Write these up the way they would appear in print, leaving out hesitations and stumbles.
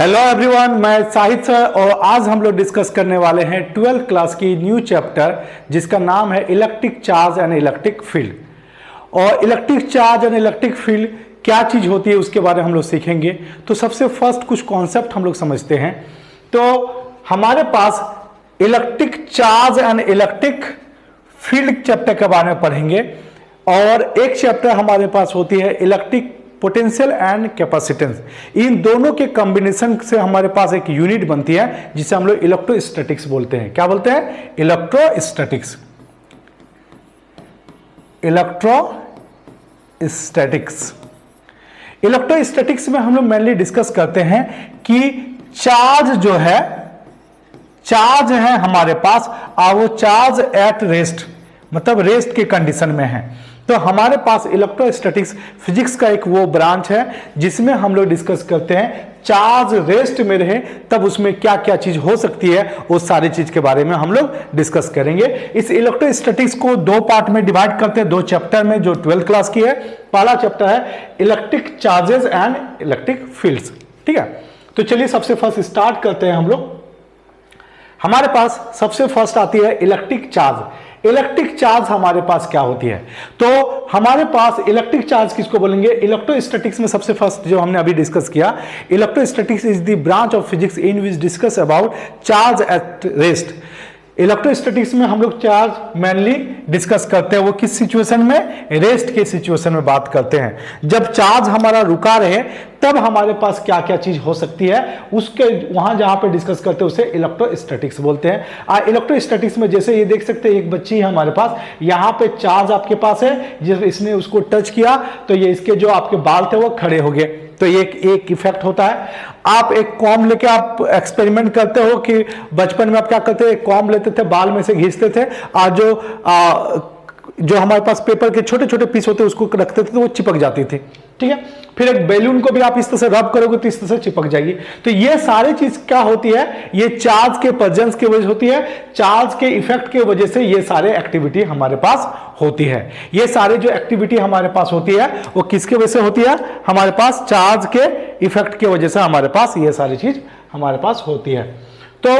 Hello everyone, मैं Shahid sir और आज हम लोग डिस्कस करने वाले हैं 12th क्लास की न्यू चैप्टर जिसका नाम है electric charge and electric field. और electric charge and electric field क्या चीज़ होती है उसके बारे में हम लोग सीखेंगे। तो सबसे फर्स्ट कुछ कॉन्सेप्ट हम लोग समझते हैं। तो हमारे पास electric charge and electric field chapter के बारे में पढ़ेंगे और एक चैप्टर हमारे पास होती है इलेक्ट्रिक पोटेंशियल एंड कैपेसिटेंस। इन दोनों के कॉम्बिनेशन से हमारे पास एक यूनिट बनती है जिसे हम लोग इलेक्ट्रोस्टैटिक्स बोलते हैं। क्या बोलते हैं? इलेक्ट्रोस्टैटिक्स। इलेक्ट्रोस्टैटिक्स इलेक्ट्रोस्टैटिक्स में हम लोग मेनली डिस्कस करते हैं कि चार्ज जो है हमारे पास वो चार्ज एट रेस्ट, मतलब रेस्ट के कंडीशन में है। तो हमारे पास इलेक्ट्रोस्टैटिक्स फिजिक्स का एक वो ब्रांच है जिसमें हम लोग डिस्कस करते हैं चार्ज रेस्ट में रहे तब उसमें क्या क्या चीज हो सकती है, वो सारी चीज के बारे में हम लोग डिस्कस करेंगे। इस इलेक्ट्रोस्टैटिक्स को दो पार्ट में डिवाइड करते हैं, दो चैप्टर में, जो 12th क्लास की है। पहला चैप्टर है electric charges and electric fields. ठीक है, तो चलिए सबसे फर्स्ट स्टार्ट करते हैं हम लोग। हमारे पास सबसे फर्स्ट आती है इलेक्ट्रिक चार्ज। इलेक्ट्रिक चार्ज हमारे पास क्या होती है? तो हमारे पास इलेक्ट्रिक चार्ज किसको बोलेंगे? इलेक्ट्रोस्टैटिक्स में सबसे फर्स्ट जो हमने अभी डिस्कस किया, electrostatics is the branch of physics in which discuss about charge at rest. Electrostatics में हम लोग चार्ज मेनली डिस्कस करते हैं, वो किस सिचुएशन में? रेस्ट के सिचुएशन में बात करते हैं। जब चार्ज हमारा रुका रहे तब हमारे पास क्या क्या चीज हो सकती है, उसके वहां जहां पे डिस्कस करते हैं उसे इलेक्ट्रोस्टैटिक्स बोलते हैं। इलेक्ट्रोस्टैटिक्स में जैसे ये देख सकते हैं, एक बच्ची है हमारे पास, यहाँ पे चार्ज आपके पास है, जब इसने उसको टच किया तो ये इसके जो आपके बाल थे वो खड़े हो गए, तो ये एक इफेक्ट होता है। आप एक कॉम्ब लेके आप एक्सपेरिमेंट करते हो कि बचपन में आप क्या करते थे, कॉम्ब लेते थे, बाल में से घिसते थे और जो हमारे पास पेपर के छोटे छोटे पीस होते उसको रखते थे तो वो चिपक जाती थी। ठीक है, फिर एक बैलून को भी आप इस तरह से रब करोगे तो इस तरह से चिपक जाएगी। तो ये सारी चीज क्या होती है? ये चार्ज के प्रेजेंस की वजह होती है, चार्ज के इफेक्ट की वजह से ये सारे एक्टिविटी हमारे पास होती है। ये सारे जो एक्टिविटी हमारे पास होती है वो किसके वजह से होती है? हमारे पास चार्ज के इफेक्ट की वजह से हमारे पास ये सारी चीज हमारे पास होती है। तो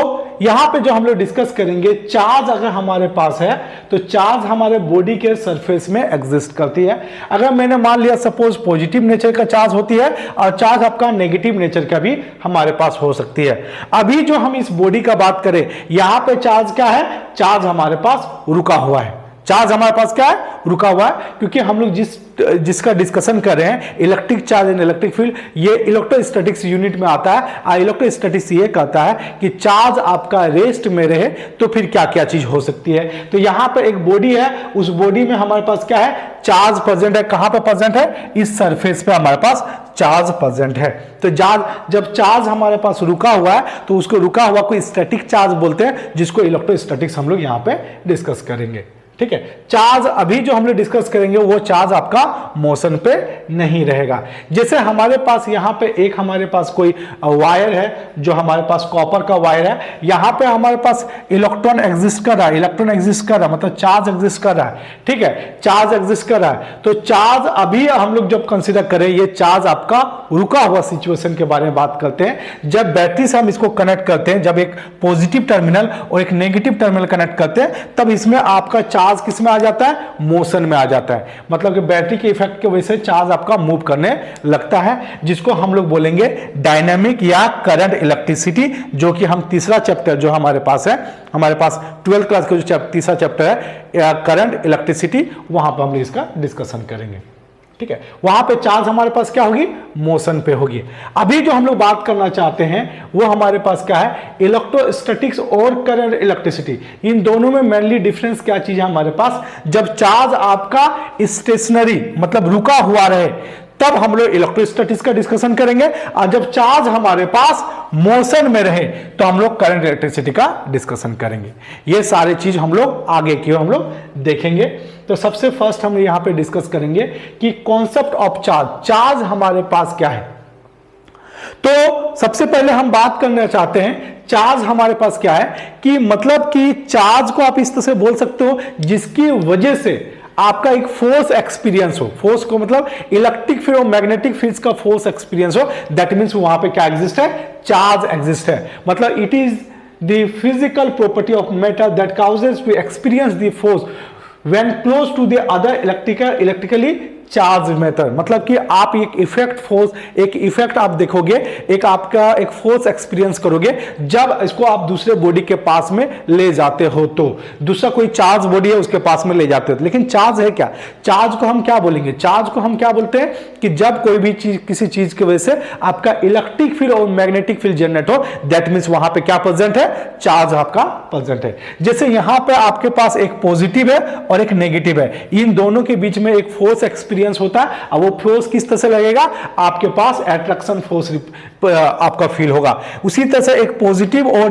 यहां पे जो हम लोग डिस्कस करेंगे, चार्ज अगर हमारे पास है तो चार्ज हमारे बॉडी के सरफेस में एग्जिस्ट करती है। अगर मैंने मान लिया सपोज पॉजिटिव नेचर का चार्ज होती है और चार्ज आपका नेगेटिव नेचर का भी हमारे पास हो सकती है। अभी जो हम इस बॉडी का बात करें, यहां पे चार्ज क्या है? चार्ज हमारे पास रुका हुआ है। चार्ज हमारे पास क्या है? रुका हुआ है, क्योंकि हम लोग जिसका डिस्कशन कर रहे हैं electric charge and electric field, ये इलेक्ट्रोस्टैटिक्स यूनिट में आता है। इलेक्ट्रोस्टैटिक्स ये कहता है कि चार्ज आपका रेस्ट में रहे तो फिर क्या क्या चीज हो सकती है। तो यहां पर एक बॉडी है, उस बॉडी में हमारे पास क्या है? चार्ज प्रेजेंट है। कहां पे प्रेजेंट है? इस सरफेस पे हमारे पास चार्ज प्रेजेंट है। तो जब चार्ज हमारे पास रुका हुआ है तो उसको रुका हुआ को स्टैटिक चार्ज बोलते हैं, जिसको इलेक्ट्रोस्टैटिक्स हम लोग यहां पे डिस्कस करेंगे। ठीक है, चार्ज अभी जो हम लोग डिस्कस करेंगे वो चार्ज आपका मोशन पे नहीं रहेगा। जैसे हमारे पास यहाँ पे एक हमारे पास कोई वायर है, जो हमारे पास कॉपर का वायर है, यहाँ पे हमारे पास इलेक्ट्रॉन एग्जिस्ट कर रहा है, मतलब चार्ज एग्जिस्ट कर रहा है। ठीक है, चार्ज एग्जिस्ट कर रहा है। तो चार्ज अभी हम लोग जब कंसिडर करें, ये चार्ज आपका रुका हुआ सिचुएशन के बारे में बात करते हैं। जब बैटरी से हम इसको कनेक्ट करते हैं, जब एक पॉजिटिव टर्मिनल और एक नेगेटिव टर्मिनल कनेक्ट करते हैं, तब इसमें आपका चार्ज किस में आ जाता है? मोशन में आ जाता है। मतलब कि बैटरी के इफेक्ट की वजह से चार्ज आपका मूव करने लगता है, जिसको हम लोग बोलेंगे डायनामिक या करंट इलेक्ट्रिसिटी, जो कि हम तीसरा चैप्टर जो हमारे पास है, हमारे पास 12th क्लास का जो तीसरा चैप्टर है करंट इलेक्ट्रिसिटी, वहां पर हम लोग इसका डिस्कशन करेंगे। ठीक है, वहां पे चार्ज हमारे पास क्या होगी? मोशन पे होगी। अभी जो हम लोग बात करना चाहते हैं वो हमारे पास क्या है? इलेक्ट्रोस्टैटिक्स और करंट इलेक्ट्रिसिटी। इन दोनों में मेनली डिफरेंस क्या चीज है हमारे पास? जब चार्ज आपका स्टेशनरी मतलब रुका हुआ रहे तब हम लोग इलेक्ट्रोस्टैटिक्स का डिस्कशन करेंगे, और जब चार्ज हमारे पास मोशन में रहे तो हम लोग करंट इलेक्ट्रिसिटी का डिस्कशन करेंगे। ये सारी चीज हम लोग आगे की हम लोग देखेंगे। तो सबसे फर्स्ट हम यहां पे डिस्कस करेंगे कि कॉन्सेप्ट ऑफ चार्ज हमारे पास क्या है। तो सबसे पहले हम बात करना चाहते हैं चार्ज हमारे पास क्या है, कि मतलब कि चार्ज को आप इस तरह से बोल सकते हो जिसकी वजह से आपका एक फोर्स एक्सपीरियंस हो, फोर्स को मतलब इलेक्ट्रिक फील्ड और मैग्नेटिक फील्ड्स का फोर्स एक्सपीरियंस हो, दैट मींस वहां पे क्या एग्जिस्ट है, चार्ज एग्जिस्ट है। मतलब it is the physical property of matter that causes to experience the force when close to the other electrically charge method. मतलब कि आप एक इफेक्ट फोर्स, एक इफेक्ट आप देखोगे, एक आपका एक फोर्स एक्सपीरियंस करोगे जब इसको आप दूसरे बॉडी के पास में ले जाते हो, तो दूसरा कोई चार्ज बॉडी है उसके पास में ले जाते हो। लेकिन चार्ज है क्या, चार्ज को हम क्या बोलेंगे, चार्ज को हम क्या बोलते हैं कि जब कोई भी चीज किसी चीज की वजह से आपका इलेक्ट्रिक फील्ड और मैग्नेटिक फील्ड जनरेट हो, दैट मींस वहां पे क्या प्रेजेंट है, चार्ज आपका प्रेजेंट है। जैसे यहां पे आपके पास एक पॉजिटिव है और एक नेगेटिव है, इन दोनों के बीच में एक फोर्स एक्सपीरियंस होता है। अब वो फोर्स किस तरह से लगेगा, आपके पास अट्रैक्शन फोर्स आपका फील होगा। उसी तरह से एक पॉजिटिव और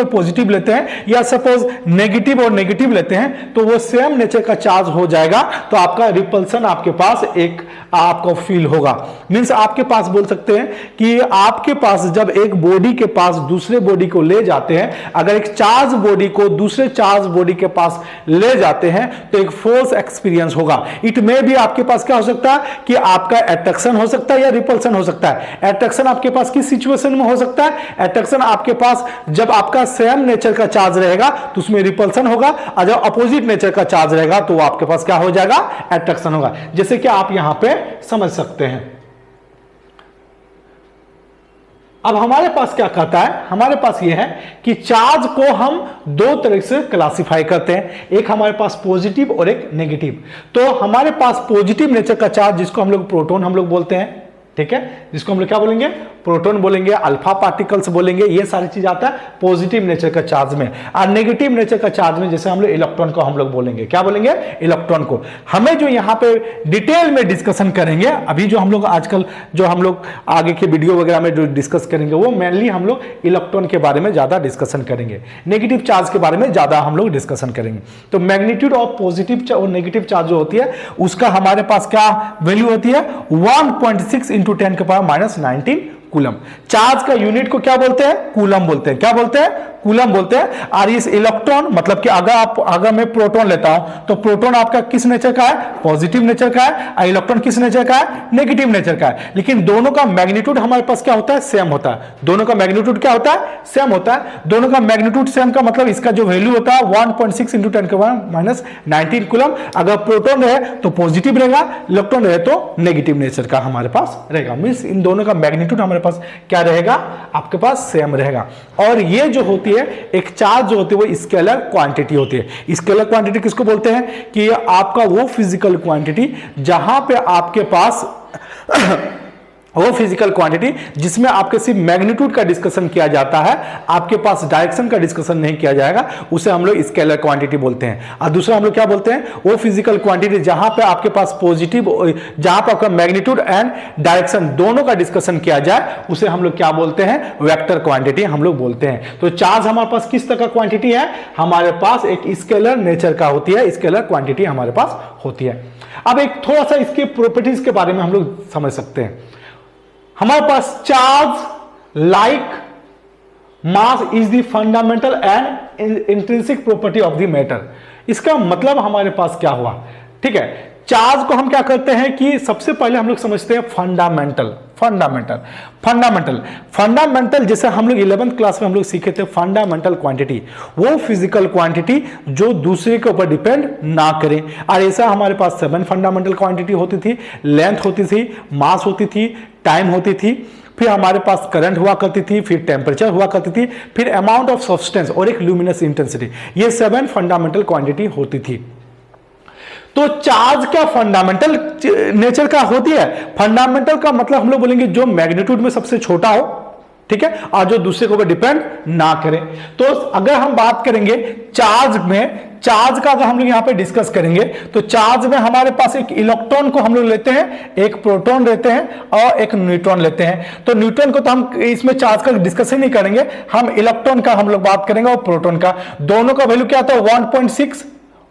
पॉजिटिव लेते हैं, या सपोज नेगेटिव और नेगेटिव लेते हैं, तो वो सेम नेचर का चार्ज हो जाएगा, तो आपका रिपल्सन आपके पास एक आपको फील होगा। मींस आपके पास बोल सकते हैं कि आपके पास जब एक बॉडी के पास दूसरे बॉडी को ले जाते हैं, अगर एक चार्ज बॉडी को दूसरे चार्ज बॉडी के पास ले जाते हैं तो एक फोर्स एक्सपीरियंस होगा। इट में भी आपके पास क्या हो सकता है कि आपका अट्रैक्शन हो सकता है या रिपल्सन हो सकता है। अट्रैक्शन आपके पास किस सिचुएशन में हो सकता है, अट्रैक्शन आपके पास जब आपका सेम नेचर का चार्ज रहेगा तो उसमें रिपल्सन होगा, और जब अपोजिट नेचर का चार्ज रहेगा तो आपके पास क्या हो जाएगा, अट्रैक्शन होगा। जैसे कि आप यहां पे समझ सकते हैं। अब हमारे पास क्या कहता है, हमारे पास यह है कि चार्ज को हम दो तरह से क्लासिफाई करते हैं, एक हमारे पास पॉजिटिव और एक नेगेटिव। तो हमारे पास पॉजिटिव नेचर का चार्ज जिसको हम लोग प्रोटॉन हम लोग बोलते हैं, ठीक है, जिसको हम लोग क्या बोलेंगे, प्रोटॉन बोलेंगे, अल्फा पार्टिकल्स बोलेंगे, ये सारी चीज आता है पॉजिटिव नेचर का चार्ज में। और नेगेटिव नेचर का चार्ज में जैसे हम लोग इलेक्ट्रॉन को हम लोग बोलेंगे, क्या बोलेंगे, इलेक्ट्रॉन को। हमें जो यहाँ पे डिटेल में डिस्कशन करेंगे, अभी जो हम लोग आजकल जो हम लोग आगे के वीडियो वगैरह में जो डिस्कस करेंगे वो मेनली हम लोग इलेक्ट्रॉन के बारे में ज्यादा डिस्कशन करेंगे, नेगेटिव चार्ज के बारे में ज्यादा हम लोग डिस्कशन करेंगे। तो मैग्नीट्यूड ऑफ पॉजिटिव और नेगेटिव चार्ज जो होती है उसका हमारे पास क्या वैल्यू होती है, 1.6 × 10⁻⁻19 कूलम। चार्ज का यूनिट को क्या बोलते हैं, कूलम बोलते हैं। क्या बोलते हैं, कूलम बोलते हैं। और इस इलेक्ट्रॉन मतलब कि अगर मैं प्रोटॉन लेता हूं तो प्रोटॉन आपका किस नेचर का है, पॉजिटिव नेचर का है, और इलेक्ट्रॉन किस नेचर का है, नेगेटिव नेचर का है। लेकिन दोनों का मैग्नीट्यूड हमारे पास क्या होता है, सेम होता है। दोनों का मैग्नीट्यूड क्या होता है, सेम होता है। दोनों का मैग्नीट्यूड सेम का मतलब इसका जो वैल्यू होता है 1.6 × 10⁻⁻19 कूलम। अगर प्रोटॉन रहे तो पॉजिटिव रहेगा, इलेक्ट्रॉन रहे तो नेगेटिव नेचर का हमारे पास रहेगा। मींस इन दोनों का मैग्नीट्यूड हमारे पास क्या रहेगा, आपके पास सेम रहेगा। और ये जो होती है एक चार्ज जो होती है वो स्केलर क्वांटिटी होती है। स्केलर क्वांटिटी किसको बोलते हैं कि आपका वो फिजिकल क्वांटिटी जहां पे आपके पास वो फिजिकल क्वांटिटी जिसमें आपके सिर्फ मैग्नीट्यूड का डिस्कशन किया जाता है, आपके पास डायरेक्शन का डिस्कशन नहीं किया जाएगा, उसे हम लोग स्केलर क्वांटिटी बोलते हैं। और दूसरा हम लोग क्या बोलते हैं, वो फिजिकल क्वांटिटी जहां पे आपके पास पॉजिटिव, जहां पे आपका मैग्नीट्यूड एंड डायरेक्शन दोनों का डिस्कशन किया जाए उसे हम लोग क्या बोलते हैं, वेक्टर क्वांटिटी हम लोग बोलते हैं। तो चार्ज हमारे पास किस तरह का क्वांटिटी है, हमारे पास एक स्केलर नेचर का होती है, स्केलर क्वांटिटी हमारे पास होती है। अब एक थोड़ा सा इसके प्रॉपर्टीज के बारे में हम लोग समझ सकते हैं। हमारे पास charge like mass is the fundamental and intrinsic property of the matter. इसका मतलब हमारे पास क्या हुआ, ठीक है, चार्ज को हम क्या करते हैं कि सबसे पहले हम लोग समझते हैं फंडामेंटल। फंडामेंटल जैसे हम लोग 11th क्लास में हम लोग सीखे थे, फंडामेंटल क्वांटिटी वो फिजिकल क्वांटिटी जो दूसरे के ऊपर डिपेंड ना करें। और ऐसा हमारे पास 7 फंडामेंटल क्वांटिटी होती थी, लेंथ होती थी, मास होती थी, टाइम होती थी, फिर हमारे पास करंट हुआ करती थी, फिर टेम्परेचर हुआ करती थी, फिर अमाउंट ऑफ सब्सटेंस और एक ल्यूमिनस इंटेंसिटी। ये 7 फंडामेंटल क्वांटिटी होती थी। तो चार्ज क्या फंडामेंटल नेचर का होती है। फंडामेंटल का मतलब हम लोग बोलेंगे जो मैग्नीट्यूड में सबसे छोटा हो, ठीक है, और जो दूसरे के ऊपर डिपेंड ना करे। तो अगर हम बात करेंगे चार्ज में, चार्ज का अगर हम लोग यहां पे डिस्कस करेंगे तो चार्ज में हमारे पास एक इलेक्ट्रॉन को हम लोग लेते हैं, एक प्रोटॉन लेते हैं और एक न्यूट्रॉन लेते हैं। तो न्यूट्रॉन को तो हम इसमें चार्ज का डिस्कशन नहीं करेंगे, हम इलेक्ट्रॉन का हम लोग बात करेंगे और प्रोटॉन का। दोनों का वैल्यू क्या होता है, 1.6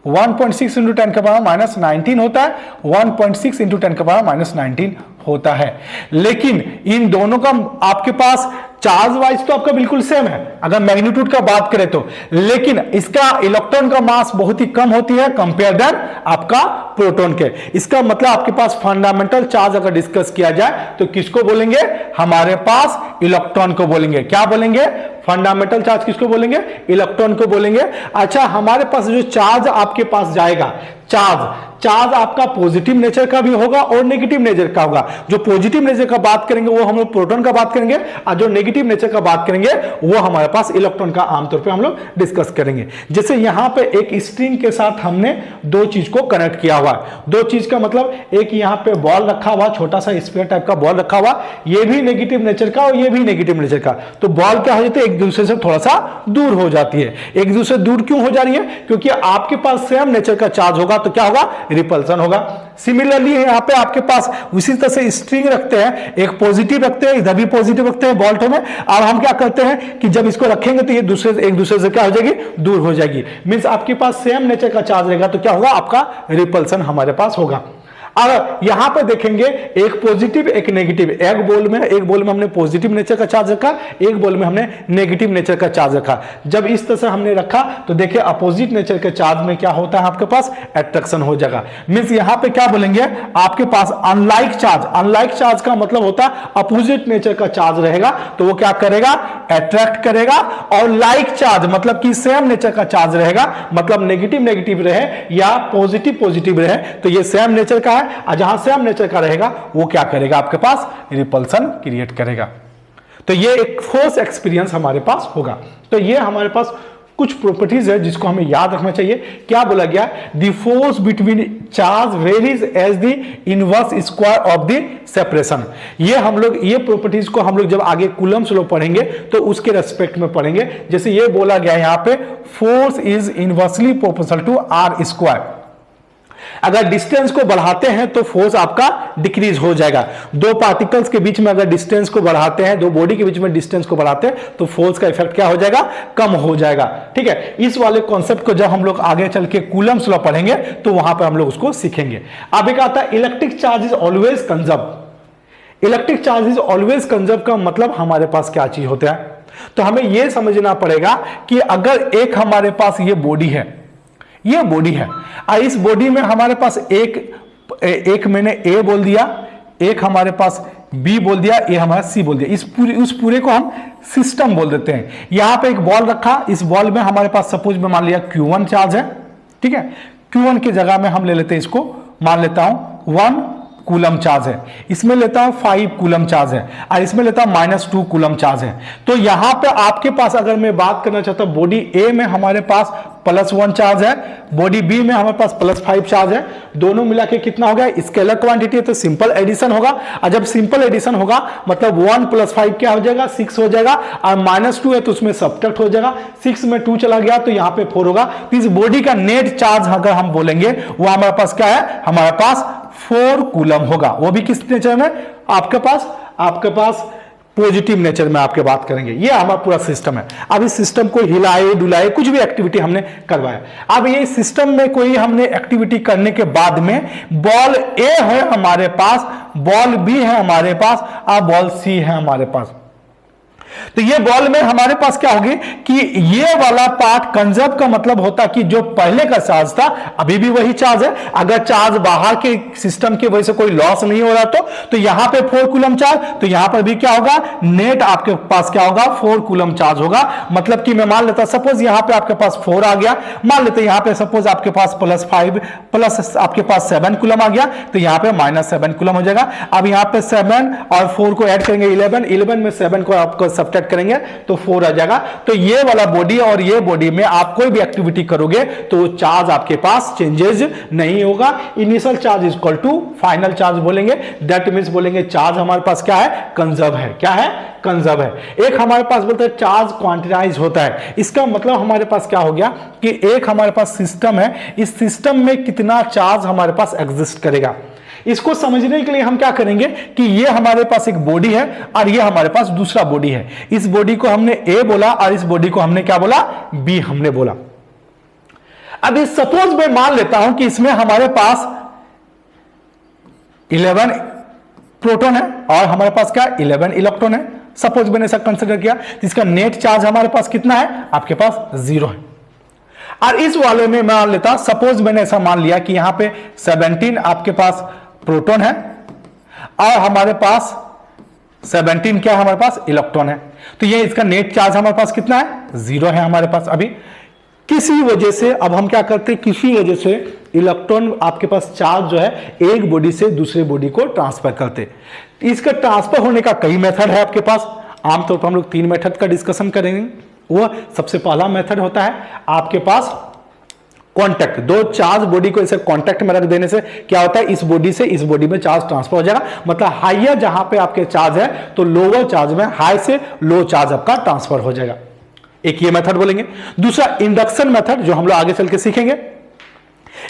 × 10⁻⁻19 होता है, 1.6 × 10⁻⁻19 होता है। लेकिन इन दोनों का आपके पास चार्ज वाइज तो आपका बिल्कुल सेम है अगर मैग्नीट्यूड का बात करें तो, लेकिन इसका इलेक्ट्रॉन का मास बहुत ही कम होती है कंपेयर देन आपका प्रोटॉन के। इसका मतलब आपके पास फंडामेंटल चार्ज अगर डिस्कस किया जाए तो किसको बोलेंगे, हमारे पास इलेक्ट्रॉन को बोलेंगे। क्या बोलेंगे, फंडामेंटल चार्ज किसको बोलेंगे, इलेक्ट्रॉन को बोलेंगे। अच्छा, हमारे पास जो चार्ज आपके पास जाएगा, चार्ज आपका पॉजिटिव नेचर का भी होगा और नेगेटिव नेचर का होगा। जो पॉजिटिव नेचर का बात करेंगे वो हम लोग प्रोटॉन का बात करेंगे, और जो नेगेटिव नेचर का बात करेंगे वो हमारे पास इलेक्ट्रॉन का आमतौर पे हम लोग डिस्कस करेंगे। जैसे यहां पे एक स्ट्रिंग के साथ हमने दो चीज को कनेक्ट किया हुआ है। दो चीज का मतलब, एक यहां पे बॉल रखा हुआ, छोटा सा स्फीयर टाइप का बॉल रखा हुआ, ये भी नेगेटिव नेचर का और ये भी नेगेटिव नेचर का। तो बॉल क्या हो जाती है, एक दूसरे से थोड़ा सा दूर हो जाती है। एक दूसरे से दूर क्यों हो जा रही है, क्योंकि आपके पास सेम नेचर का चार्ज होगा तो क्या होगा, रिपल्सन होगा। सिमिलरली यहां पे आपके पास उसी तरह से स्ट्रिंग रखते हैं, एक पॉजिटिव रखते हैं, इधर भी पॉजिटिव रखते हैं बॉल्ट में। और हम क्या करते हैं कि जब इसको रखेंगे तो ये एक दूसरे से क्या हो जाएगी, दूर हो जाएगी। मींस आपके पास सेम नेचर का चार्ज रहेगा तो क्या होगा, आपका रिपल्सन हमारे पास होगा। अब यहां पे देखेंगे एक पॉजिटिव एक नेगेटिव, एक बॉल में हमने पॉजिटिव नेचर का चार्ज रखा, एक बॉल में हमने नेगेटिव नेचर का चार्ज रखा। जब इस तरह से हमने रखा तो देखिए अपोजिट नेचर के चार्ज में क्या होता है, आपके पास अट्रैक्शन हो जाएगा। मींस यहां पे क्या बोलेंगे, आपके पास अनलाइक चार्ज का मतलब होता है अपोजिट नेचर का चार्ज रहेगा तो वो क्या करेगा, अट्रैक्ट करेगा। और लाइक चार्ज मतलब कि सेम नेचर का चार्ज रहेगा, मतलब नेगेटिव रहे या पॉजिटिव रहे तो ये सेम नेचर का है, और जहां सेम नेचर का रहेगा वो क्या करेगा, आपके पास रिपल्सन क्रिएट करेगा। तो ये एक फोर्स एक्सपीरियंस हमारे पास होगा। तो ये हमारे पास कुछ प्रॉपर्टीज है जिसको हमें याद रखना चाहिए। क्या बोला गया, the force between charge varies as the inverse square of the separation. ये प्रॉपर्टीज को हम लोग जब आगे कूलम्स लॉ पढ़ेंगे तो उसके रेस्पेक्ट में पढ़ेंगे। जैसे ये बोला गया यहां पे, force is inversely proportional to r square. अगर डिस्टेंस को बढ़ाते हैं तो फोर्स आपका डिक्रीज हो जाएगा। दो पार्टिकल्स के बीच में अगर डिस्टेंस को बढ़ाते हैं, दो बॉडी के बीच में डिस्टेंस को बढ़ाते हैं तो फोर्स का इफेक्ट क्या हो जाएगा, कम हो जाएगा। ठीक है, इस वाले कॉन्सेप्ट को जब हम लोग आगे चल के कूलम्स लॉ पढ़ेंगे तो वहां पर हम लोग उसको सीखेंगे। अब एक आता है electric charge is always conserve. Electric charge is always conserve का मतलब हमारे पास क्या चीज होता है, तो हमें यह समझना पड़ेगा कि अगर एक हमारे पास ये बॉडी है और इस बॉडी में हमारे पास एक मैंने ए बोल दिया, एक हमारे पास बी बोल दिया, ये हमारा सी बोल दिया, उस पूरे को हम सिस्टम बोल देते हैं। यहां पे एक बॉल रखा, इस बॉल में हमारे पास सपोज में मान लिया Q1 चार्ज है। ठीक है, Q1 की जगह में हम ले लेते हैं इसको, मान लेता हूं 1 कूलम चार्ज है, इसमें लेता हूं 5 कूलम चार्ज है और इसमें लेता हूं -2 कूलम चार्ज है। तो यहां पे आपके पास अगर मैं बात करना चाहता हूं, बॉडी ए में हमारे पास +1 चार्ज है, बॉडी बी में हमारे पास +5 चार्ज है। दोनों मिला के कितना हो गया, स्केलर क्वांटिटी है तो सिंपल एडिशन होगा। और जब सिंपल एडिशन होगा मतलब 1 + 5 क्या हो जाएगा, 6 हो जाएगा। और -2 है तो उसमें सब्ट्रैक्ट हो जाएगा, 6 में 2 चला गया तो यहां पे 4 होगा। तो इस बॉडी का नेट चार्ज अगर हम बोलेंगे वो हमारे पास क्या है, हमारे पास 4 कूलम होगा। वो भी किस नेचर में, आपके पास पॉजिटिव नेचर में आपके बात करेंगे। ये हमारा पूरा सिस्टम है। अब इस सिस्टम को हिलाए डुलाए कुछ भी एक्टिविटी हमने करवाया। अब ये सिस्टम में कोई हमने एक्टिविटी करने के बाद में बॉल ए है हमारे पास, बॉल बी है हमारे पास और बॉल सी है हमारे पास। तो ये बॉल में हमारे पास क्या होगी कि ये वाला पार्ट कंजर्व का मतलब होता कि जो पहले का चार्ज था अभी भी वही चार्ज है। अगर चार्ज बाहर के सिस्टम की वजह से कोई लॉस नहीं हो रहा तो यहां पे 4 कूलम चार्ज, तो यहां पर भी क्या होगा, नेट आपके पास क्या होगा, 4 कूलम चार्ज होगा। मतलब कि मैं मान लेता सपोज यहां पे आपके पास 4 आ गया, मान लेते यहां पे सपोज आपके पास +5 प्लस आपके पास 7 कूलम आ गया तो यहां पे -7 कूलम हो जाएगा। अब यहां पे 7 और 4 को ऐड करेंगे 11 में 7 को आपको सब्ट्रैक्ट करेंगे तो 4 आ जाएगा। तो ये वाला बॉडी और ये बॉडी में आप कोई भी एक्टिविटी करोगे तो चार्ज आपके पास चेंजेस नहीं होगा। Initial charge is equal to final charge बोलेंगे, दैट मींस बोलेंगे चार्ज हमारे पास क्या है, कंजर्व है। क्या है, कंजर्व है। एक हमारे पास बोलते हैं चार्ज क्वांटिटाइज होता है। इसका मतलब हमारे पास क्या हो गया कि एक हमारे पास सिस्टम है, इस सिस्टम में कितना चार्ज हमारे पास एग्जिस्ट करेगा। इसको समझने के लिए हम क्या करेंगे कि ये हमारे पास एक बॉडी है और ये हमारे पास दूसरा बॉडी है। इस बॉडी को हमने ए बोला और इस बॉडी को हमने क्या बोला, बी हमने बोला। अब इस सपोज मैं मान लेता हूं कि इसमें हमारे पास 11 प्रोटॉन है और हमारे पास क्या 11 इलेक्ट्रॉन है। सपोज मैंने ऐसा कंसिडर किया, तो इसका नेट चार्ज हमारे पास कितना है, आपके पास 0 है। और इस वाले में मान लेता, सपोज मैंने ऐसा मान लिया कि यहां पे 17 आपके पास प्रोटॉन है और हमारे पास 17 क्या है, हमारे पास इलेक्ट्रॉन है। तो ये इसका नेट चार्ज हमारे पास कितना है, 0 है हमारे पास। अभी किसी वजह से, अब हम क्या करते हैं, किसी वजह से इलेक्ट्रॉन आपके पास चार्ज जो है एक बॉडी से दूसरे बॉडी को ट्रांसफर करते। इसका ट्रांसफर होने का कई मेथड है आपके पास। आमतौर पर हम लोग 3 मेथड का डिस्कशन करेंगे। वो सबसे पहला मेथड होता है आपके पास कांटेक्ट। दो चार्ज बॉडी को ऐसे कांटेक्ट में रख देने से क्या होता है, इस बॉडी से इस बॉडी में चार्ज ट्रांसफर हो जाएगा। मतलब हाइयर जहां पे आपके चार्ज है तो लोअर चार्ज में हाई से लो चार्ज आपका ट्रांसफर हो जाएगा। एक ये मेथड बोलेंगे। दूसरा इंडक्शन मेथड, जो हम लोग आगे चल के सीखेंगे।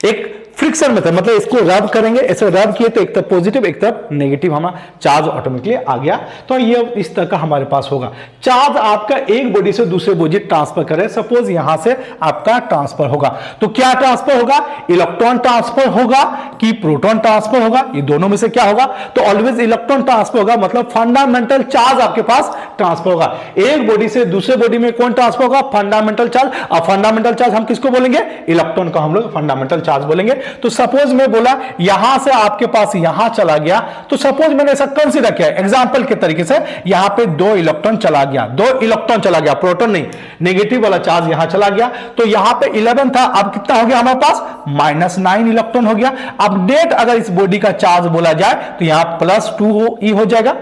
एक फ्रिक्शन मेथड, मतलब इसको रब करेंगे, ऐसे रब किए तो एक तरफ पॉजिटिव एक तरफ नेगेटिव हमारा चार्ज ऑटोमेटिकली आ गया। तो ये इस तरह का हमारे पास होगा। चार्ज आपका एक बॉडी से दूसरे बॉडी ट्रांसफर करे, सपोज यहां से आपका ट्रांसफर होगा, तो क्या ट्रांसफर होगा, इलेक्ट्रॉन ट्रांसफर होगा कि प्रोटॉन ट्रांसफर होगा, ये दोनों में से क्या होगा, तो ऑलवेज इलेक्ट्रॉन ट्रांसफर होगा। मतलब फंडामेंटल चार्ज आपके पास ट्रांसफर होगा। एक बॉडी से दूसरे बॉडी में कौन ट्रांसफर होगा, फंडामेंटल चार्ज। और फंडामेंटल चार्ज हम किसको बोलेंगे, इलेक्ट्रॉन को हम लोग फंडामेंटल चार्ज बोलेंगे। तो सपोज मैं बोला यहां से आपके पास यहां चला गया, तो सपोज मैंने ऐसा कंसीडर किया एग्जांपल के तरीके से, यहां पे 2 इलेक्ट्रॉन चला गया, 2 इलेक्ट्रॉन चला गया, प्रोटॉन नहीं, नेगेटिव वाला चार्ज यहां चला गया। तो यहां पे 11 था, अब कितना हो गया हमारे पास, -9 इलेक्ट्रॉन हो गया। अब नेट अगर इस बॉडी का चार्ज बोला जाए तो यहां +2 हो जाएगा,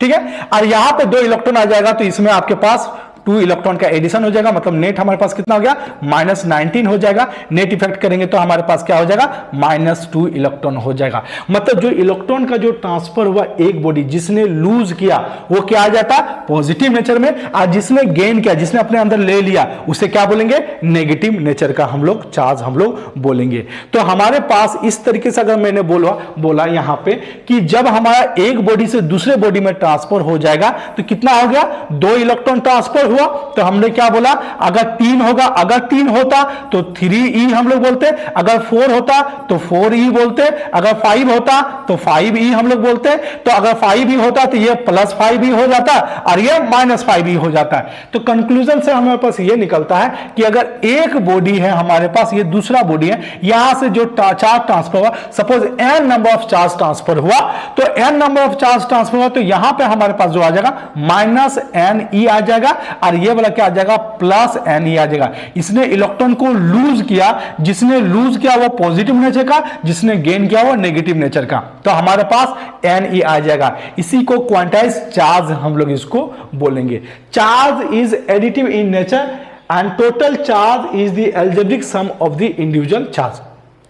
ठीक है। और यहां पे 2 इलेक्ट्रॉन आ जाएगा तो इसमें आपके पास 2 इलेक्ट्रॉन का एडिशन हो जाएगा। मतलब नेट हमारे पास कितना हो गया, -19 हो जाएगा। नेट इफेक्ट करेंगे तो हमारे पास क्या हो जाएगा, -2 इलेक्ट्रॉन हो जाएगा। मतलब जो इलेक्ट्रॉन का जो ट्रांसफर हुआ एक बॉडी, जिसने लूज किया वो क्या आ जाता है, पॉजिटिव नेचर में। और जिसने गेन किया, जिसने अपने अंदर ले लिया, उसे क्या बोलेंगे, नेगेटिव नेचर का हम लोग चार्ज हम लोग बोलेंगे। तो हमारे पास इस तरीके से अगर मैंने बोला यहां पे कि जब हमारा एक बॉडी से दूसरे बॉडी में ट्रांसफर हो जाएगा तो कितना हो गया, 2 इलेक्ट्रॉन ट्रांसफर हुआ। तो हमने क्या बोला, अगर 3 होगा, अगर 3 होता तो 3e हम लोग बोलते, अगर 4 होता तो 4e बोलते, अगर 5 होता तो 5e हम लोग बोलते। तो अगर 5e होता तो ये +5e हो जाता और ये -5e हो जाता है। तो कंक्लूजन से हमारे पास ये निकलता है कि अगर एक बॉडी है हमारे पास, ये दूसरा बॉडी है, यहां से जो चार्ज ट्रांसफर हुआ, suppose n number of charge transfer हुआ, तो n number of charge transfer हुआ तो यहां पे हमारे पास जो आ जाएगा -ne आ जाएगा और ये वाला क्या आ जाएगा, +ne आ जाएगा। इसने इलेक्ट्रॉन को लूज किया, जिसने लूज किया वो पॉजिटिव नेचर का, जिसने गेन किया वो नेगेटिव नेचर का। तो हमारे पास Ne आ जाएगा। इसी को क्वांटाइज चार्ज हम लोग इसको बोलेंगे। Charge is additive in nature and total charge is the algebraic sum of the individual charge.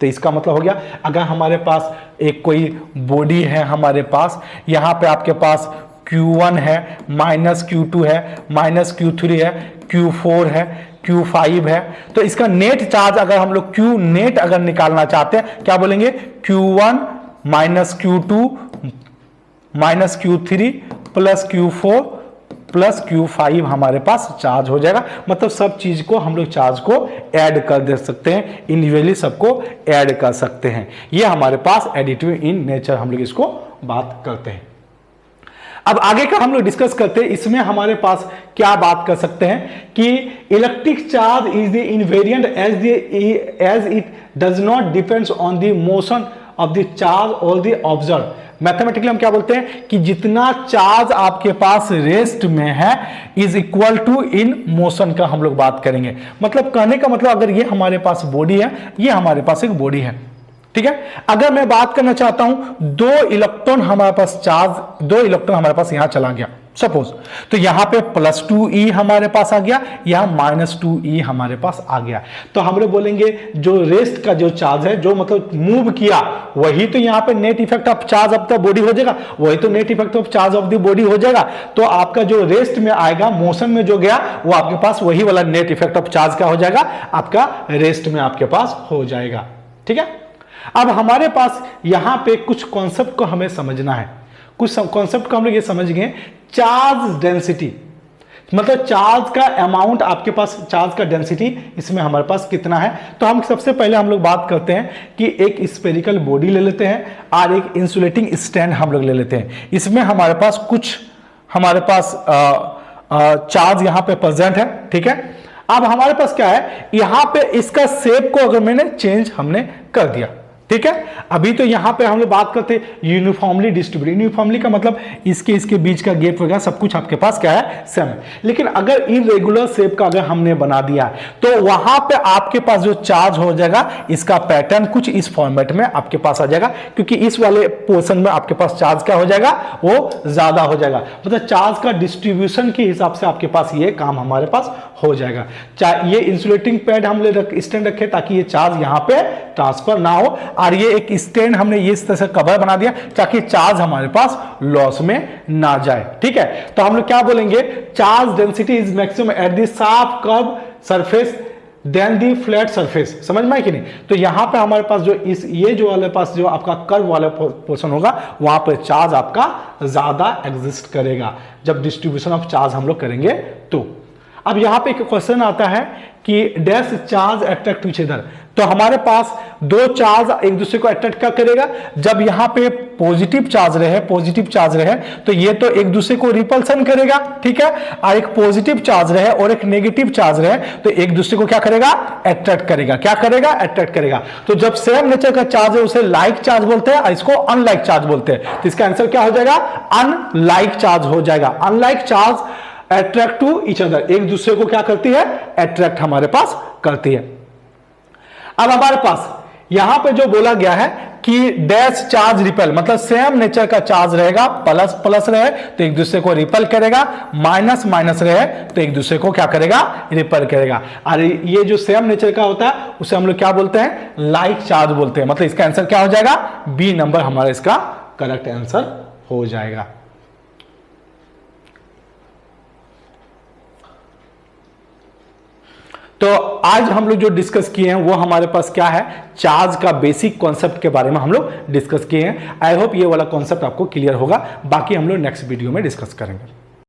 तो इसका मतलब हो गया, अगर हमारे पास एक कोई बॉडी है, हमारे पास यहां पे आपके पास Q1 है, -Q2 है, -Q3 है, Q4 है, Q5 है, तो इसका नेट चार्ज अगर हम लोग Q नेट अगर निकालना चाहते हैं, क्या बोलेंगे, Q1 -Q2 -Q3 +Q4 +Q5 हमारे पास चार्ज हो जाएगा। मतलब सब चीज को हम लोग चार्ज को ऐड कर दे सकते हैं, इंडिविजुअली सबको ऐड कर सकते हैं। ये हमारे पास एडिटिव इन नेचर हम लोग इसको बात करते हैं। अब आगे का हम लोग डिस्कस करते हैं। इसमें हमारे पास क्या बात कर सकते हैं कि electric charge is the invariant as it does not depends on the motion of the charge और द ऑब्जर्व। मैथमेटिकली हम क्या बोलते हैं कि जितना चार्ज आपके पास रेस्ट में है is equal to in motion का हम लोग बात करेंगे। मतलब कहने का मतलब, अगर ये हमारे पास बॉडी है, ये हमारे पास एक बॉडी है, ठीक है। अगर मैं बात करना चाहता हूं 2 इलेक्ट्रॉन हमारे पास चार्ज, 2 इलेक्ट्रॉन हमारे पास यहां चला गया सपोज, तो यहां पे +2e हमारे पास आ गया, यहां -2e हमारे पास आ गया। तो हम लोग बोलेंगे जो रेस्ट का जो चार्ज है, जो मतलब मूव किया, वही तो यहां पे net effect of charge of the body हो जाएगा, वही तो net effect of charge of the body हो जाएगा। तो आपका जो रेस्ट में आएगा, मोशन में जो गया, वो आपके पास वही वाला नेट इफेक्ट ऑफ चार्ज का हो जाएगा, आपका रेस्ट में आपके पास हो जाएगा, ठीक है। अब हमारे पास यहां पे कुछ कॉन्सेप्ट को हमें समझना है। कुछ कॉन्सेप्ट को हम लोग ये समझ गए, चार्ज डेंसिटी, मतलब चार्ज का अमाउंट, आपके पास चार्ज का डेंसिटी इसमें हमारे पास कितना है। तो हम सबसे पहले हम लोग बात करते हैं कि एक स्फेरिकल बॉडी ले लेते हैं और एक इंसुलेटिंग स्टैंड हम लोग ले लेते हैं। इसमें हमारे पास कुछ हमारे पास चार्ज यहां पे प्रेजेंट है, ठीक है। अब हमारे पास क्या है, यहां पे इसका शेप को अगर मैंने चेंज हमने कर दिया, ठीक है। अभी तो यहां पे हम लोग बात करते हैं यूनिफॉर्मली डिस्ट्रीब्यूटेड। यूनिफॉर्मली का मतलब इसके बीच का गैप वगैरह सब कुछ आपके पास क्या है, सेम है। लेकिन अगर इरेगुलर शेप का अगर हमने बना दिया तो वहां पे आपके पास जो चार्ज हो जाएगा इसका पैटर्न कुछ इस फॉर्मेट में आपके पास आ जाएगा, क्योंकि इस वाले पोर्शन में आपके पास चार्ज क्या हो जाएगा, वो ज्यादा हो जाएगा। मतलब चार्ज का डिस्ट्रीब्यूशन के हिसाब से आपके पास ये काम हमारे पास हो जाएगा। ये इंसुलेटिंग पैड हम लोग स्टैंड रखे ताकि ये चार्ज यहां पे ट्रांसफर ना हो, और ये एक स्टैंड हमने ये इस तरह से कवर बना दिया ताकि चार्ज हमारे पास लॉस में ना जाए, ठीक है। तो हम लोग क्या बोलेंगे, charge density is maximum at the sharp curve surface then the flat surface. समझ में कि नहीं। तो यहां पे हमारे पास जो ये जो वाले पास जो आपका कर्व वाला पोर्शन होगा वहां पे चार्ज आपका ज्यादा एग्जिस्ट करेगा जब डिस्ट्रीब्यूशन ऑफ चार्ज हम लोग करेंगे। तो अब यहां पे एक क्वेश्चन आता है कि dash charge attract to each other. तो हमारे पास दो चार्ज एक दूसरे को अट्रैक्ट क्या करेगा, जब यहां पे पॉजिटिव चार्ज रहे तो ये तो एक दूसरे को रिपल्सन करेगा, ठीक है। और एक पॉजिटिव चार्ज रहे और एक नेगेटिव चार्ज रहे तो एक दूसरे को क्या करेगा, अट्रैक्ट करेगा। क्या करेगा, अट्रैक्ट करेगा। तो जब सेम नेचर का चार्ज है उसे लाइक चार्ज बोलते हैं और इसको अनलाइक चार्ज बोलते हैं। तो इसका आंसर क्या हो जाएगा, अनलाइक चार्ज हो जाएगा। Unlike charge attract to each other, एक दूसरे को क्या करती है, अट्रैक्ट हमारे पास करती है। अब हमारे पास यहां पे जो बोला गया है कि डैश चार्ज रिपेल, मतलब सेम नेचर का चार्ज रहेगा, प्लस प्लस रहे तो एक दूसरे को रिपेल करेगा, माइनस माइनस रहे तो एक दूसरे को क्या करेगा, रिपेल करेगा। और ये जो सेम नेचर का होता है उसे हम लोग क्या बोलते हैं, लाइक चार्ज बोलते हैं। मतलब इसका आंसर क्या हो जाएगा, बी नंबर हमारा इसका करेक्ट आंसर हो जाएगा। तो आज हम लोग जो डिस्कस किए हैं वो हमारे पास क्या है, चार्ज का बेसिक कॉन्सेप्ट के बारे में हम लोग डिस्कस किए हैं। आई होप ये वाला कॉन्सेप्ट आपको क्लियर होगा। बाकी हम लोग नेक्स्ट वीडियो में डिस्कस करेंगे।